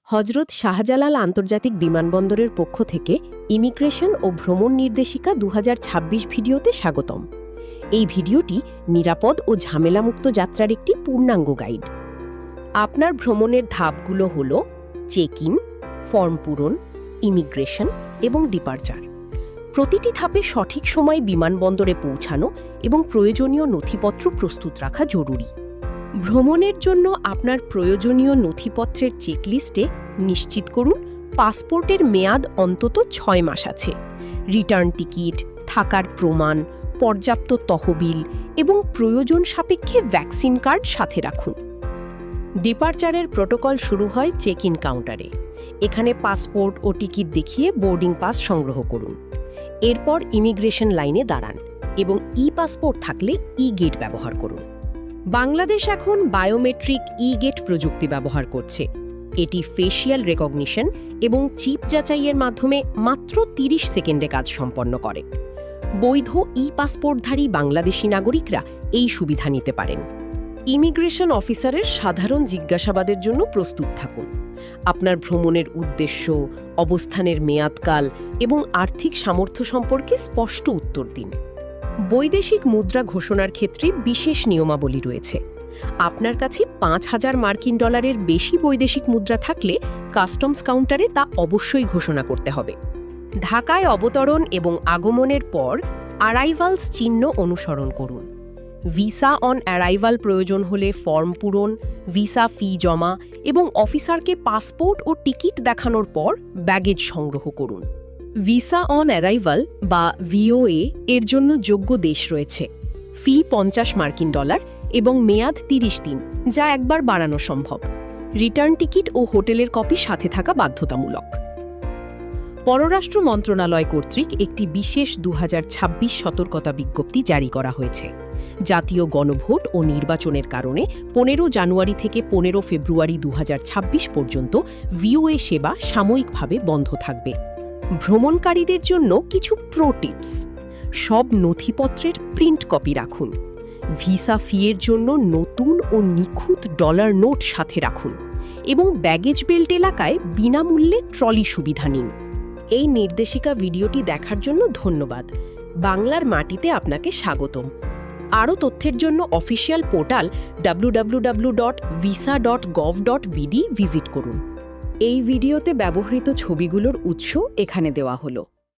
হজরত শাহজালাল আন্তর্জাতিক বিমানবন্দরের পক্ষ থেকে ইমিগ্রেশন ও ভ্রমণ নির্দেশিকা ২০২৬ ভিডিওতে স্বাগতম। এই ভিডিওটি নিরাপদ ও ঝামেলামুক্ত যাত্রার একটি পূর্ণাঙ্গ গাইড। আপনার ভ্রমণের ধাপগুলো হল চেক ইন, ফর্ম পূরণ, ইমিগ্রেশন এবং ডিপার্চার। প্রতিটি ধাপে সঠিক সময়ে বিমানবন্দরে পৌঁছানো এবং প্রয়োজনীয় নথিপত্র প্রস্তুত রাখা জরুরি। ভ্রমণের জন্য আপনার প্রয়োজনীয় নথিপত্রের চেকলিস্টে নিশ্চিত করুন পাসপোর্টের মেয়াদ অন্তত ৬ মাস আছে। রিটার্ন টিকিট, থাকার প্রমাণ, পর্যাপ্ত তহবিল এবং প্রয়োজন সাপেক্ষে ভ্যাকসিন কার্ড সাথে রাখুন। ডিপার্চারের প্রোটোকল শুরু হয় চেক ইন কাউন্টারে। এখানে পাসপোর্ট ও টিকিট দেখিয়ে বোর্ডিং পাস সংগ্রহ করুন। এরপর ইমিগ্রেশন লাইনে দাঁড়ান এবং পাসপোর্ট থাকলে গেট ব্যবহার করুন। বাংলাদেশ এখন বায়োমেট্রিক গেট প্রযুক্তি ব্যবহার করছে। এটি ফেশিয়াল রেকগনিশন এবং চিপ যাচাইয়ের মাধ্যমে মাত্র ৩০ সেকেন্ডে কাজ সম্পন্ন করে। বৈধ পাসপোর্টধারী বাংলাদেশি নাগরিকরা এই সুবিধা নিতে পারেন। ইমিগ্রেশন অফিসারের সাধারণ জিজ্ঞাসাবাদের জন্য প্রস্তুত থাকুন। আপনার ভ্রমণের উদ্দেশ্য, অবস্থানের মেয়াদকাল এবং আর্থিক সামর্থ্য সম্পর্কে স্পষ্ট উত্তর দিন। বৈদেশিক মুদ্রা ঘোষণার ক্ষেত্রে বিশেষ নিয়মাবলী রয়েছে। আপনার কাছে ৫,০০০ মার্কিন ডলারের বেশি বৈদেশিক মুদ্রা থাকলে কাস্টমস কাউন্টারে তা অবশ্যই ঘোষণা করতে হবে। ঢাকায় অবতরণ এবং আগমনের পর অ্যারাইভালস চিহ্ন অনুসরণ করুন। ভিসা অন অ্যারাইভাল প্রয়োজন হলে ফর্ম পূরণ, ভিসা ফি জমা এবং অফিসারকে পাসপোর্ট ও টিকিট দেখানোর পর ব্যাগেজ সংগ্রহ করুন। ভিসা অন অ্যারাইভাল বা ভিওএ এর জন্য যোগ্য দেশ রয়েছে। ফি ৫০ মার্কিন ডলার এবং মেয়াদ ৩০ দিন, যা একবার বাড়ানো সম্ভব। রিটার্ন টিকিট ও হোটেলের কপি সাথে থাকা বাধ্যতামূলক। পররাষ্ট্র মন্ত্রণালয় কর্তৃক একটি বিশেষ ২০২৬ সতর্কতা বিজ্ঞপ্তি জারি করা হয়েছে। জাতীয় গণভোট ও নির্বাচনের কারণে ১৫ জানুয়ারি থেকে ১৫ ফেব্রুয়ারি ২০২৬ পর্যন্ত ভিওএ সেবা সাময়িকভাবে বন্ধ থাকবে। ভ্রমণকারীদের জন্য কিছু প্রো টিপস: সব নথিপত্রের প্রিন্ট কপি রাখুন। ভিসা ফিয়ের জন্য নতুন ও নিখুঁত ডলার নোট সাথে রাখুন এবং ব্যাগেজ বেল্ট এলাকায় বিনামূল্যে ট্রলি সুবিধা নিন। এই নির্দেশিকা ভিডিওটি দেখার জন্য ধন্যবাদ। বাংলার মাটিতে আপনাকে স্বাগতম। আরও তথ্যের জন্য অফিসিয়াল পোর্টাল www.visa.gov.bd ভিজিট করুন। এই ভিডিওতে ব্যবহৃত ছবিগুলোর উৎস এখানে দেওয়া হলো।